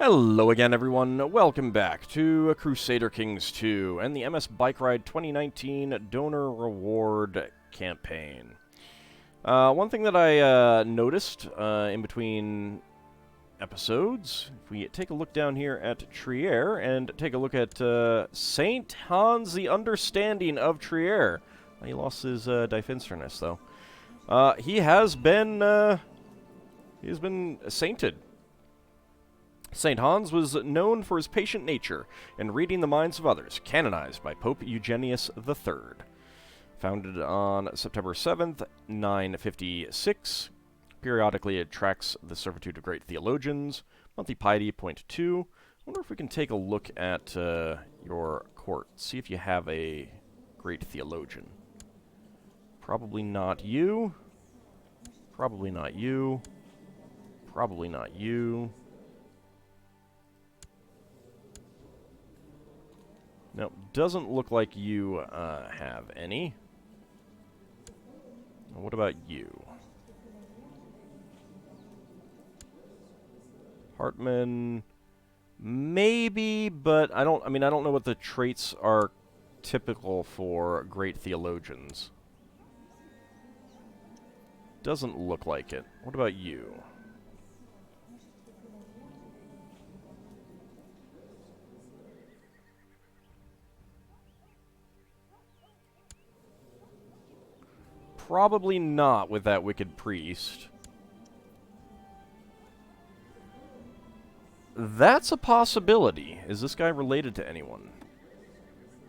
Hello again, everyone. Welcome back to Crusader Kings 2 and the MSBikeRide 2019 Donor Reward Campaign. One thing that I noticed in between episodes, if we take a look down here at Trier and take a look at Saint Hans the Understanding of Trier. He lost his Die Finsternis, though. He has been sainted. St. Hans was known for his patient nature and reading the minds of others, canonized by Pope Eugenius III. Founded on September 7th, 956, periodically it tracks the servitude of great theologians. Monthly piety, .2. I wonder if we can take a look at your court, see if you have a great theologian. Probably not you. Probably not you. Probably not you. No, doesn't look like you have any. What about you? Hartman, maybe, but I don't know what the traits are typical for great theologians. Doesn't look like it. What about you? Probably not with that wicked priest. That's a possibility. Is this guy related to anyone?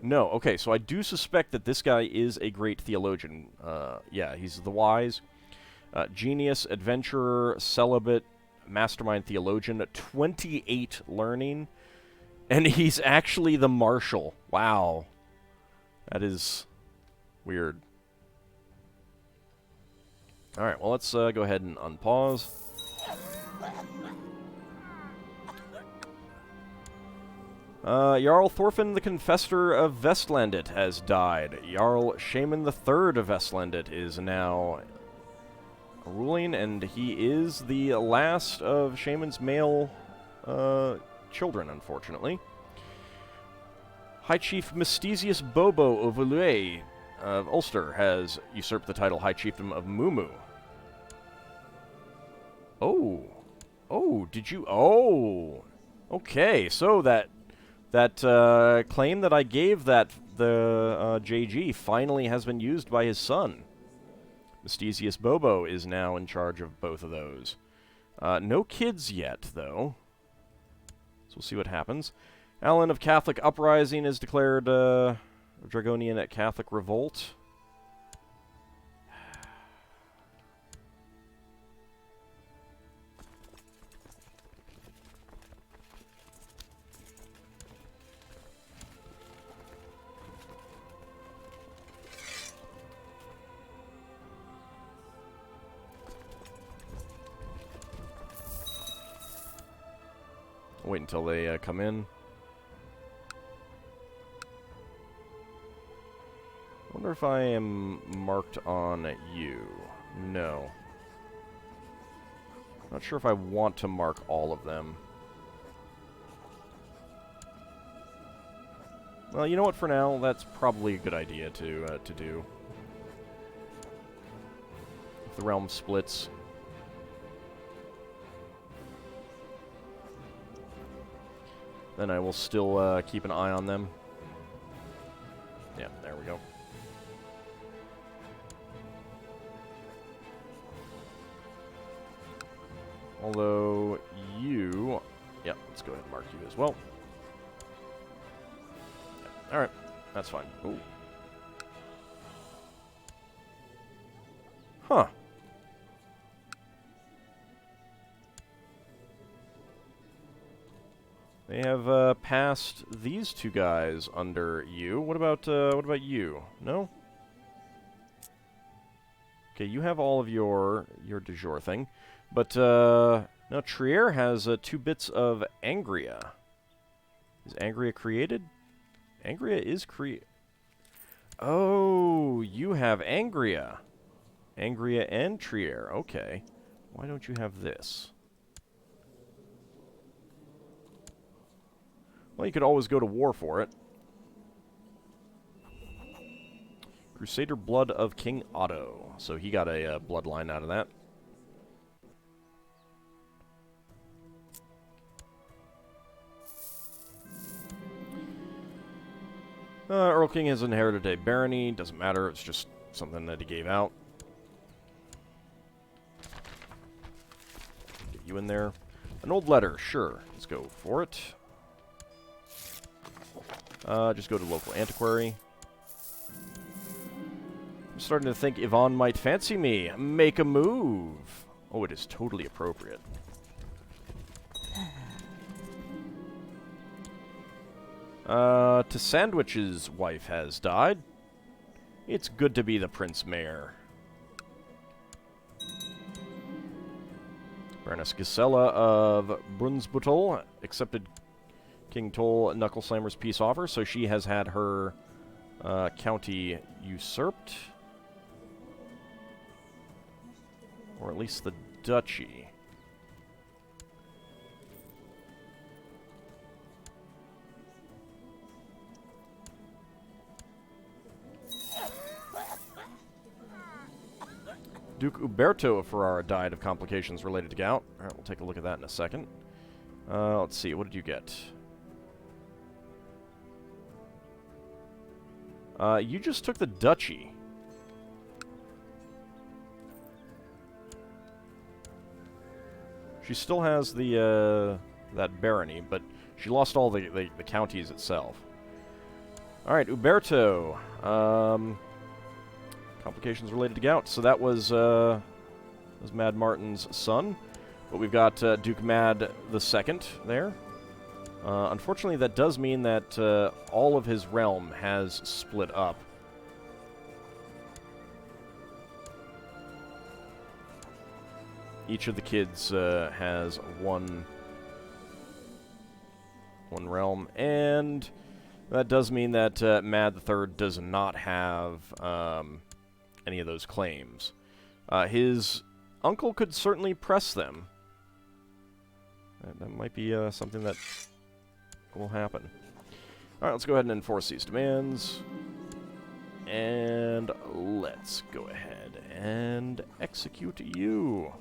No. Okay, so I do suspect that this guy is a great theologian. Yeah, he's the wise. Genius, adventurer, celibate, mastermind theologian, 28 learning. And he's actually the marshal. Wow. That is weird. Alright, well, let's go ahead and unpause. Jarl Thorfinn the Confessor of Vestlandet has died. Jarl Shaman III of Vestlandet is now ruling, and he is the last of Shaman's male children, unfortunately. High Chief Mystesius Bobo of Ulue of Ulster has usurped the title High Chiefdom of Mumu. Oh, did you? Oh, okay. So that claim that I gave the JG finally has been used by his son. Mystesius Bobo is now in charge of both of those. No kids yet, though. So we'll see what happens. Alan of Catholic Uprising is declared Dragonian at Catholic Revolt. Wait until they come in. Wonder if I am marked on you. No. Not sure if I want to mark all of them. Well, you know what, for now, that's probably a good idea to do. If the realm splits. Then I will still keep an eye on them. Yeah, there we go. Although you... Yeah, let's go ahead and mark you as well. Yeah, alright, that's fine. Ooh. Huh. They have passed these two guys under you. What about you? No? Okay, you have all of your du jour thing. But, now Trier has 2 bits of Angria. Is Angria created? Angria is Oh, you have Angria. Angria and Trier, okay. Why don't you have this? Well, you could always go to war for it. Crusader blood of King Otto. So he got a bloodline out of that. Earl King has inherited a barony. Doesn't matter. It's just something that he gave out. Get you in there. An old letter. Sure. Let's go for it. Just go to local antiquary. I'm starting to think Yvonne might fancy me. Make a move. Oh, it is totally appropriate. To Sandwich's wife has died. It's good to be the Prince Mayor. Baroness Gisela of Brunsbüttel accepted King Toll Knuckle Slammer's peace offer, so she has had her county usurped. Or at least the duchy. Duke Uberto of Ferrara died of complications related to gout. Alright, we'll take a look at that in a second. Let's see, what did you get? You just took the duchy. She still has the, that barony, but she lost all the counties itself. Alright, Uberto. Complications related to gout. So that was Mad Martin's son. But we've got Duke Mad II there. Unfortunately, that does mean that all of his realm has split up. Each of the kids has one realm, and that does mean that Mad III does not have any of those claims. His uncle could certainly press them. That might be something that will happen. Alright, let's go ahead and enforce these demands. And let's go ahead and execute you.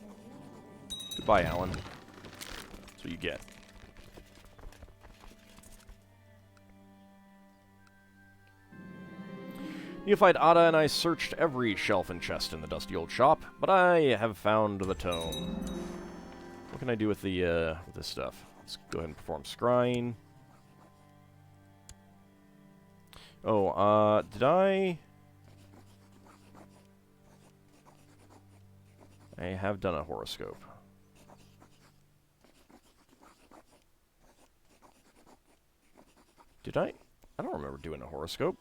Goodbye, Alan. That's what you get. Neophyte Ada and I searched every shelf and chest in the dusty old shop, but I have found the tome. What can I do with the with this stuff? Let's go ahead and perform scrying. Oh, did I have done a horoscope. Did I? I don't remember doing a horoscope.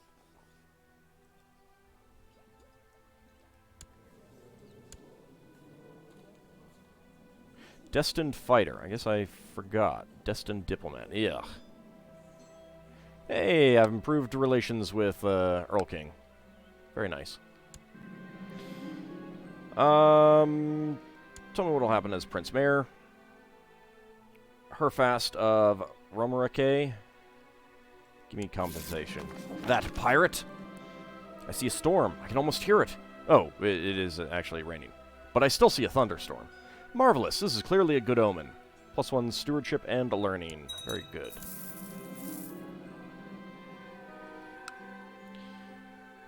Destined Fighter. I guess I forgot. Destined Diplomat. Ugh. Hey, I've improved relations with Earl King. Very nice. Tell me what'll happen as Prince Mayor. Herfast of Romerike. Give me compensation. That pirate? I see a storm. I can almost hear it. Oh, it is actually raining. But I still see a thunderstorm. Marvelous. This is clearly a good omen. +1 stewardship and learning. Very good.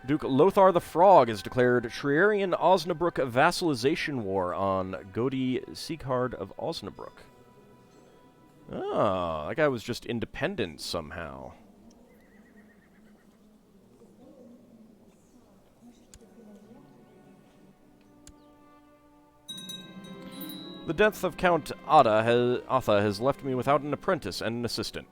Duke Lothar the Frog has declared Trierian-Osnabrück vassalization war on Godi Sieghard of Osnabrück. Ah, that guy was just independent somehow. The death of Count Atha has left me without an apprentice and an assistant.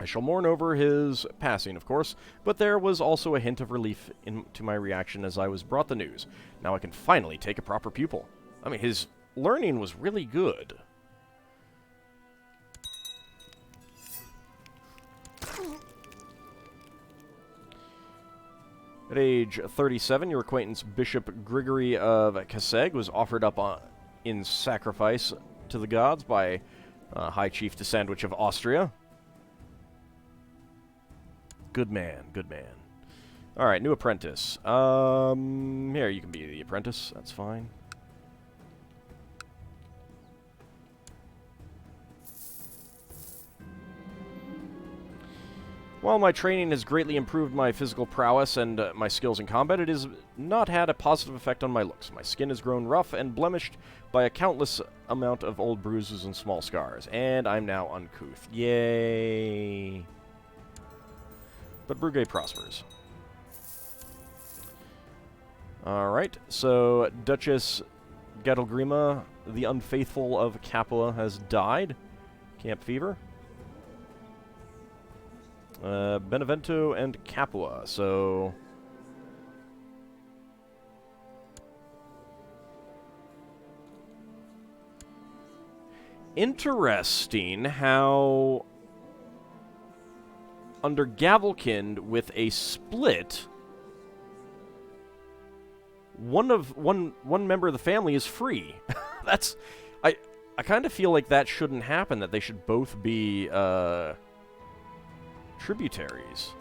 I shall mourn over his passing, of course, but there was also a hint of relief to my reaction as I was brought the news. Now I can finally take a proper pupil. I mean, his learning was really good. At age 37, your acquaintance Bishop Grigory of Kaseg was offered up in sacrifice to the gods by High Chief de Sandwich of Austria. Good man, good man. Alright, new apprentice. Here, you can be the apprentice. That's fine. While my training has greatly improved my physical prowess and my skills in combat, it has not had a positive effect on my looks. My skin has grown rough and blemished by a countless amount of old bruises and small scars, and I'm now uncouth. Yay! But Brugge prospers. Alright, so Duchess Gadelgrima, the unfaithful of Capua, has died. Camp fever. Benevento and Capua, so... Interesting how... Under Gavelkind, with a split... One member of the family is free. That's... I kind of feel like that shouldn't happen, that they should both be, tributaries.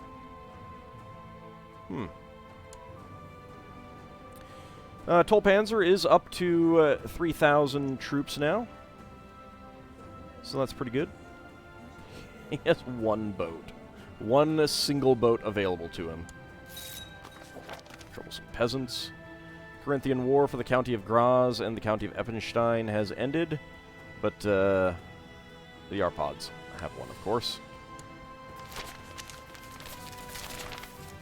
Tolpanzer is up to 3,000 troops now. So that's pretty good. He has one boat. One single boat available to him. Troublesome peasants. Corinthian War for the County of Graz and the County of Eppenstein has ended. But, the Arpods. I have one, of course.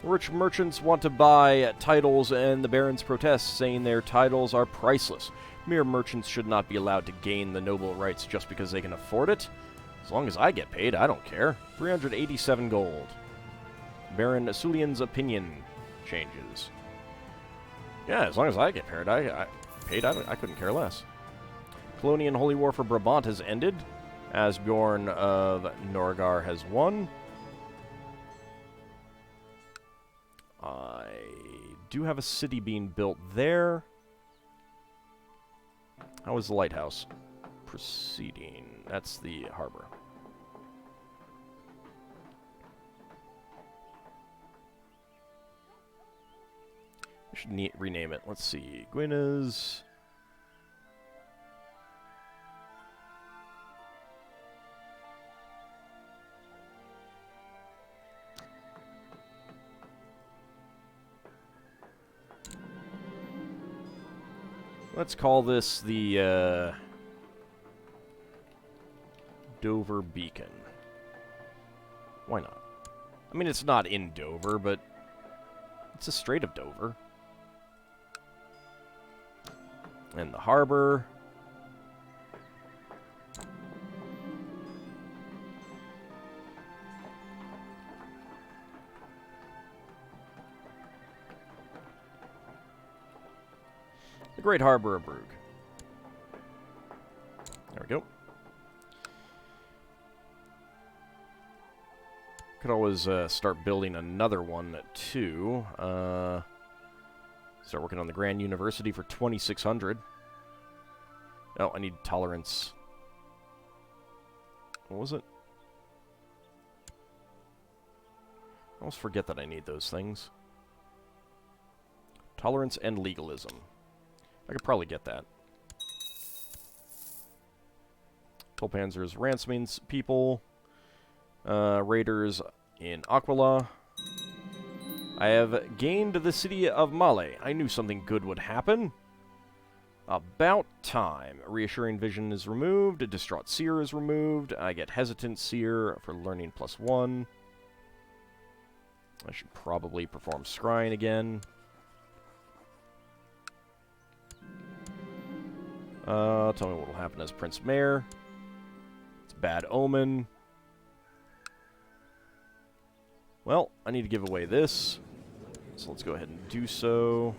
Rich merchants want to buy titles, and the barons protest, saying their titles are priceless. Mere merchants should not be allowed to gain the noble rights just because they can afford it. As long as I get paid, I don't care. 387 gold. Baron Sulian's opinion changes. Yeah, as long as I get paid, I couldn't care less. Colonian Holy War for Brabant has ended. Asbjorn of Norgar has won. I do have a city being built there. How is the lighthouse proceeding? That's the harbor. I should rename it. Let's see. Gwynna's... Let's call this the, Dover Beacon. Why not? I mean, it's not in Dover, but it's a Strait of Dover. And the harbor. The Great Harbor of Brugge. There we go. Could always start building another one, too. Start working on the Grand University for 2,600. Oh, I need tolerance. What was it? I always forget that I need those things. Tolerance and legalism. I could probably get that. Tolpanzer's ransoming people. Raiders in Aquila. I have gained the city of Male. I knew something good would happen. About time. Reassuring vision is removed. A distraught seer is removed. I get hesitant seer for learning +1. I should probably perform scrying again. Tell me what will happen as Prince Mayor. It's bad omen. Well, I need to give away this. So let's go ahead and do so.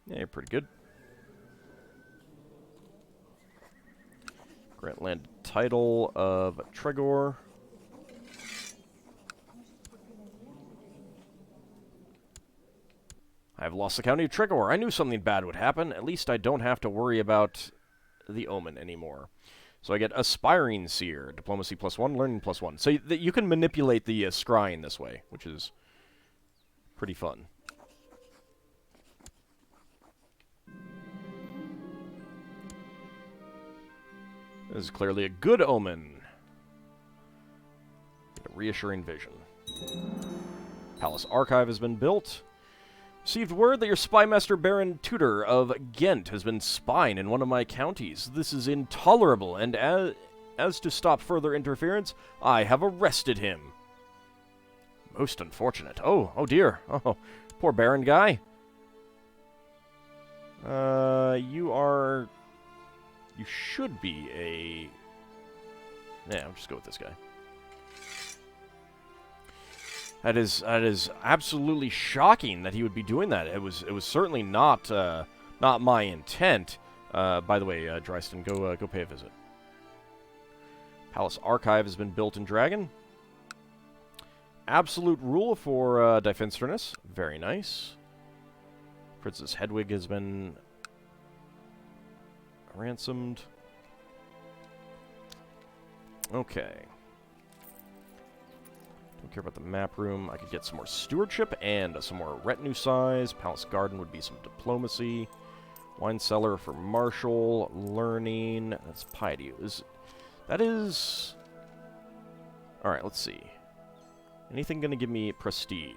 Yeah, you're pretty good. Grant land title of Tregor. I've lost the county of Tregor. I knew something bad would happen. At least I don't have to worry about the Omen anymore. So I get Aspiring Seer, Diplomacy +1, Learning +1. So you can manipulate the scrying this way, which is pretty fun. This is clearly a good omen. Get a reassuring vision. Palace Archive has been built. Received word that your spymaster Baron Tudor of Ghent has been spying in one of my counties. This is intolerable, and as to stop further interference, I have arrested him. Most unfortunate. Oh dear. Oh, poor Baron guy. You should be a... Yeah, I'll just go with this guy. That is absolutely shocking that he would be doing that. It was certainly not my intent. By the way, Dryston, go pay a visit. Palace Archive has been built in Dragon. Absolute rule for Defensterness. Very nice. Princess Hedwig has been ransomed. Okay. Don't care about the map room. I could get some more stewardship and some more retinue size. Palace Garden would be some diplomacy. Wine cellar for martial. Learning. That's piety. That is... Alright, let's see. Anything going to give me prestige?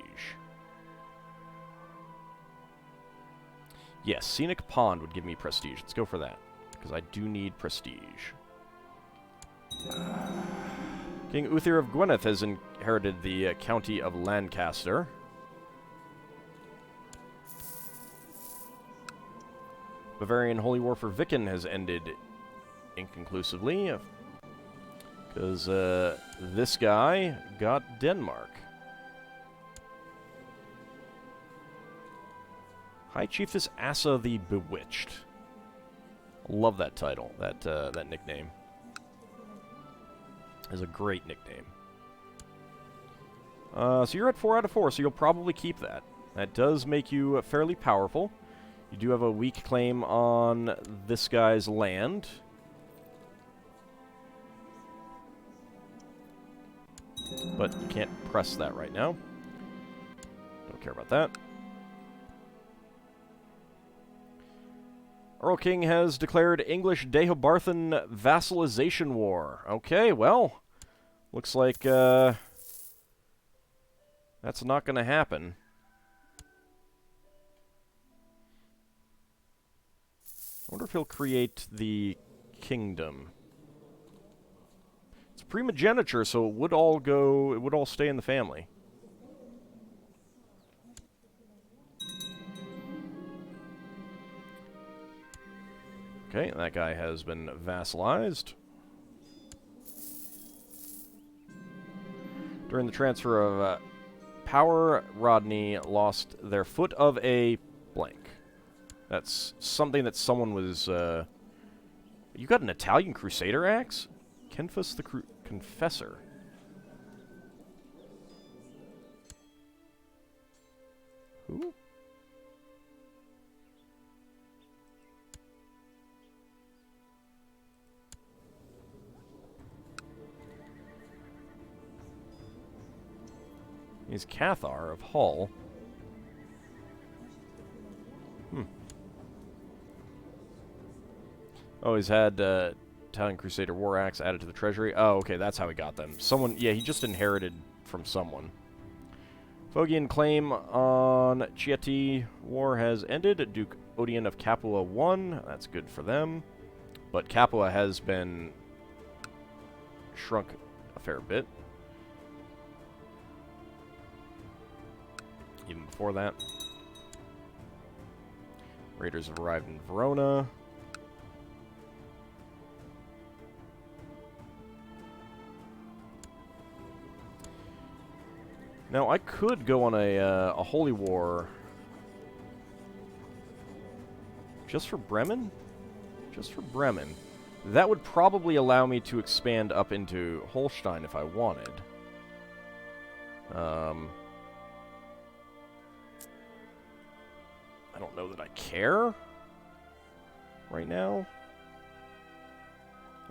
Yes, Scenic Pond would give me prestige. Let's go for that, because I do need prestige. King Uther of Gwynedd has inherited the county of Lancaster. Bavarian Holy War for Viken has ended inconclusively, because this guy got Denmark. High Chiefess Assa the Bewitched. Love that title, that nickname. Is a great nickname. So you're at 4 out of 4, so you'll probably keep that. That does make you fairly powerful. You do have a weak claim on this guy's land. But you can't press that right now. Don't care about that. Earl King has declared English Deheubarthan vassalization war. Okay, well, looks like that's not going to happen. I wonder if he'll create the kingdom. It's primogeniture, so it would all stay in the family. Okay, that guy has been vassalized. During the transfer of power, Rodney lost their foot of a blank. That's something that someone was... You got an Italian Crusader axe? Kenfus the Confessor. Who? He's Cathar of Hull. Oh, he's had Italian Crusader War Axe added to the treasury. Oh, okay, that's how he got them. Someone, yeah, he just inherited from someone. Phogian claim on Chieti War has ended. Duke Odian of Capua won. That's good for them. But Capua has been shrunk a fair bit. Even before that. Raiders have arrived in Verona. Now, I could go on a holy war just for Bremen? Just for Bremen. That would probably allow me to expand up into Holstein if I wanted. I don't know that I care right now.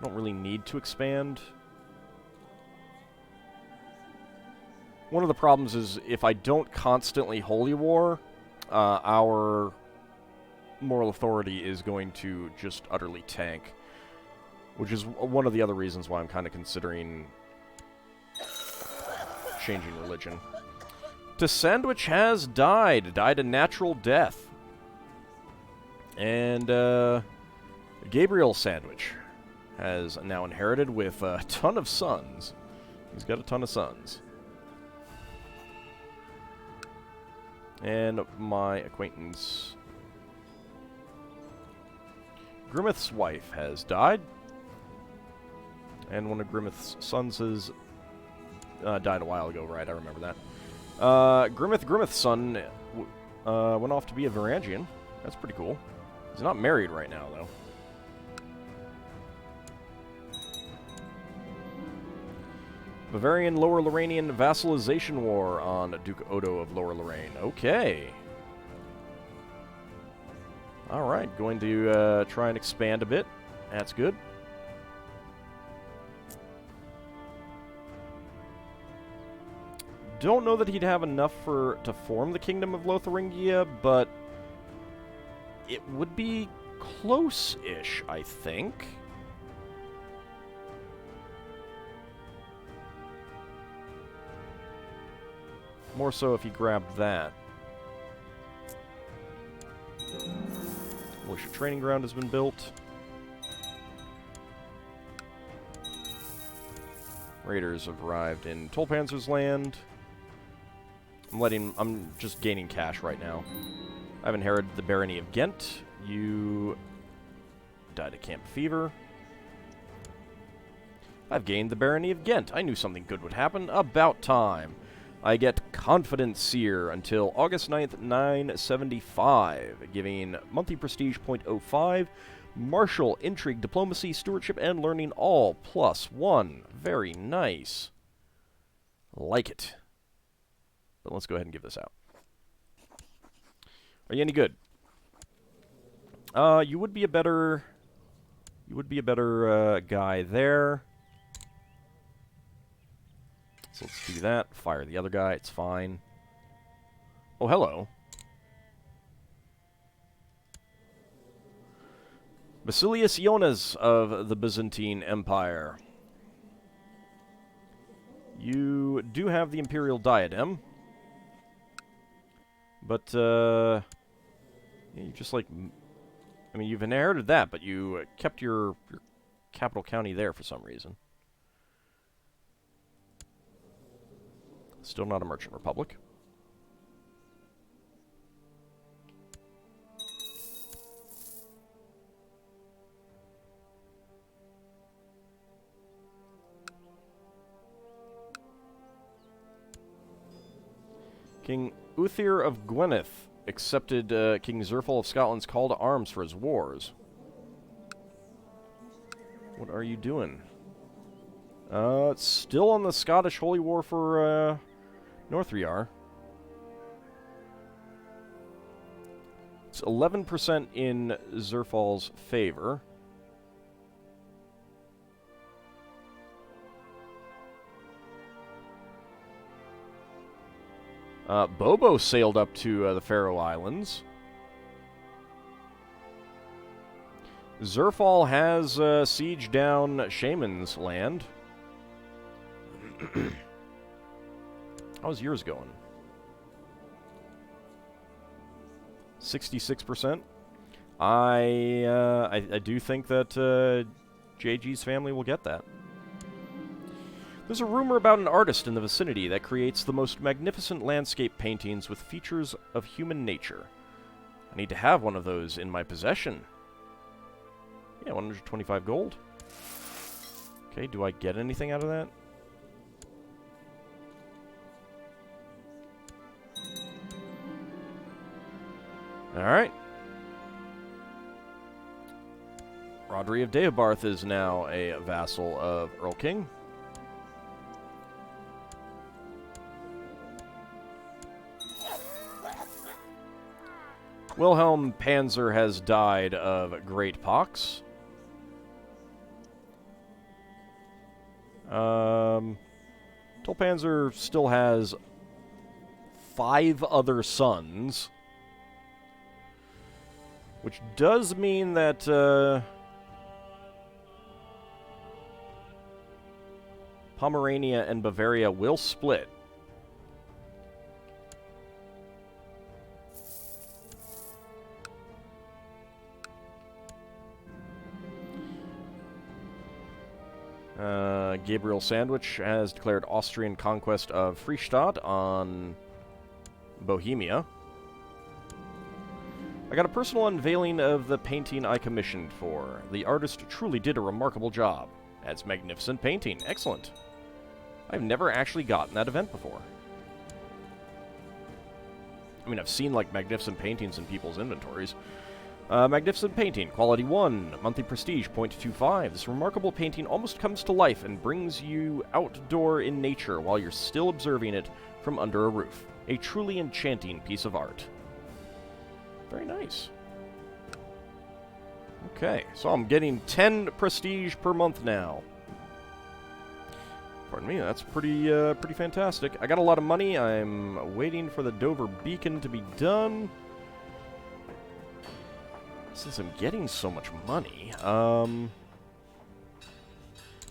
I don't really need to expand. One of the problems is if I don't constantly holy war, our moral authority is going to just utterly tank, which is one of the other reasons why I'm kind of considering changing religion. The Sandwich has died a natural death. And Gabriel Sandwich has now inherited with a ton of sons. He's got a ton of sons. And my acquaintance Grimith's wife has died. And one of Grimith's sons has died a while ago, right? I remember that. Grimith's son went off to be a Varangian. That's pretty cool. He's not married right now, though. Bavarian Lower Lorrainian vassalization war on Duke Odo of Lower Lorraine. Okay. Alright, going to try and expand a bit. That's good. Don't know that he'd have enough to form the Kingdom of Lotharingia, but it would be close-ish, I think. More so if he grabbed that. Militia training ground has been built. Raiders have arrived in Tolpanzer's land. I'm just gaining cash right now. I've inherited the Barony of Ghent. You died of camp fever. I've gained the Barony of Ghent. I knew something good would happen. About time. I get Confidence Seer until August 9th, 975, giving monthly prestige 0.05, martial, intrigue, diplomacy, stewardship, and learning all +1. Very nice. Like it. But let's go ahead and give this out. Are you any good? You would be a better guy there. So let's do that. Fire the other guy. It's fine. Oh, hello. Basilius Ionas of the Byzantine Empire. You do have the Imperial Diadem. But, you just like... I mean, you've inherited that, but you kept your capital county there for some reason. Still not a merchant republic. King Uthir of Gwynedd accepted King Zerfal of Scotland's call to arms for his wars. What are you doing? It's still on the Scottish Holy War for Northriar. It's 11% in Zerfal's favor. Bobo sailed up to the Faroe Islands. Zerfal has sieged down Shaman's land. How's yours going? 66%. I do think that JG's family will get that. There's a rumor about an artist in the vicinity that creates the most magnificent landscape paintings with features of human nature. I need to have one of those in my possession. Yeah, 125 gold. Okay, do I get anything out of that? Alright. Rodri of Deobarth is now a vassal of Earl King. Wilhelm Panzer has died of great pox. Tolpanzer still has 5 other sons, which does mean that Pomerania and Bavaria will split. Gabriel Sandwich has declared Austrian conquest of Freistadt on Bohemia. I got a personal unveiling of the painting I commissioned for. The artist truly did a remarkable job. That's magnificent painting. Excellent. I've never actually gotten that event before. I mean, I've seen, like, magnificent paintings in people's inventories. Magnificent painting, quality 1, monthly prestige, 0.25. This remarkable painting almost comes to life and brings you outdoor in nature while you're still observing it from under a roof. A truly enchanting piece of art. Very nice. Okay, so I'm getting 10 prestige per month now. Pardon me, that's pretty fantastic. I got a lot of money. I'm waiting for the Dover Beacon to be done. Since I'm getting so much money, bump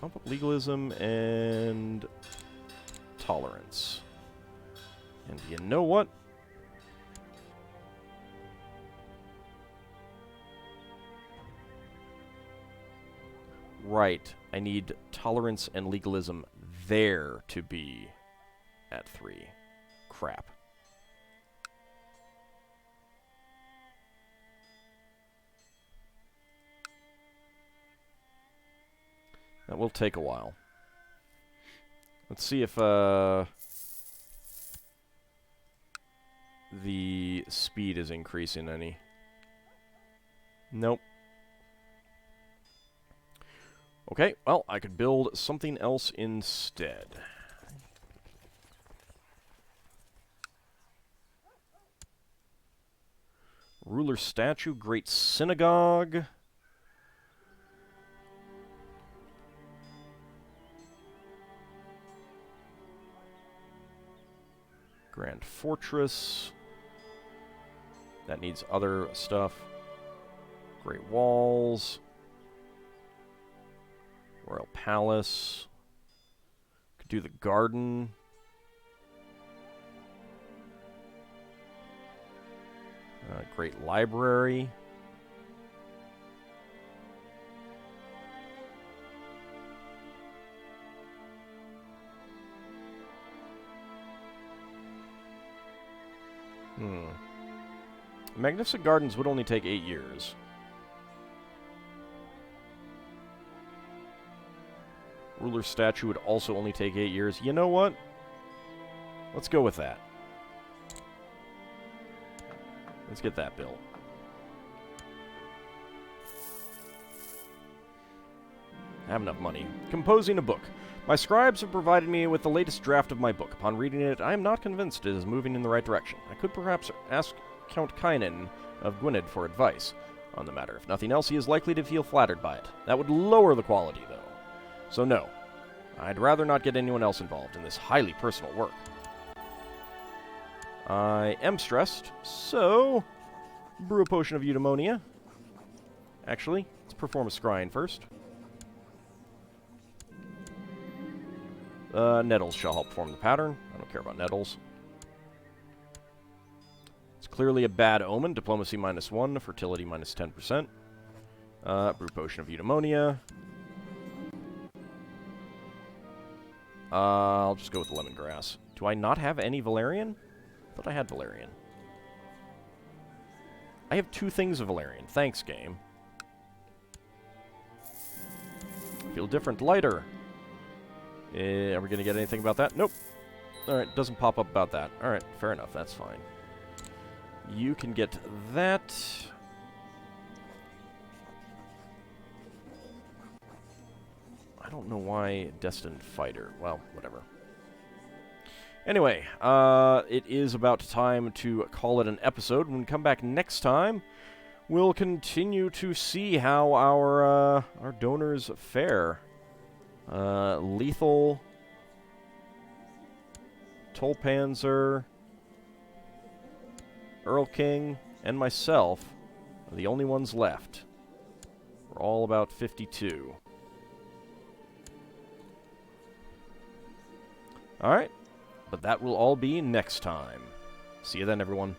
up legalism and tolerance. And you know what? Right, I need tolerance and legalism there to be at 3. Crap. That will take a while. Let's see if the speed is increasing any. Nope. Okay, well, I could build something else instead. Ruler statue, great synagogue. Grand Fortress. That needs other stuff. Great Walls. Royal Palace. Could do the garden. Great Library. Magnificent Gardens would only take 8 years. Ruler statue would also only take 8 years. You know what? Let's go with that. Let's get that built. I have enough money. Composing a book. My scribes have provided me with the latest draft of my book. Upon reading it, I am not convinced it is moving in the right direction. I could perhaps ask Count Kynan of Gwynedd for advice on the matter. If nothing else, he is likely to feel flattered by it. That would lower the quality, though. So no. I'd rather not get anyone else involved in this highly personal work. I am stressed, so brew a potion of eudaimonia. Actually, let's perform a scrying first. Nettles shall help form the pattern. I don't care about nettles. It's clearly a bad omen. Diplomacy -1, fertility -10%. Brew potion of eudaimonia. I'll just go with the lemongrass. Do I not have any valerian? I thought I had valerian. I have 2 things of valerian. Thanks, game. I feel different. Lighter. Are we going to get anything about that? Nope. Alright, doesn't pop up about that. Alright, fair enough. That's fine. You can get that. I don't know why Destined Fighter. Well, whatever. Anyway, it is about time to call it an episode. When we come back next time, we'll continue to see how our donors fare. Lethal, Tolpanzer, Earl King, and myself are the only ones left. We're all about 52. Alright, but that will all be next time. See you then, everyone.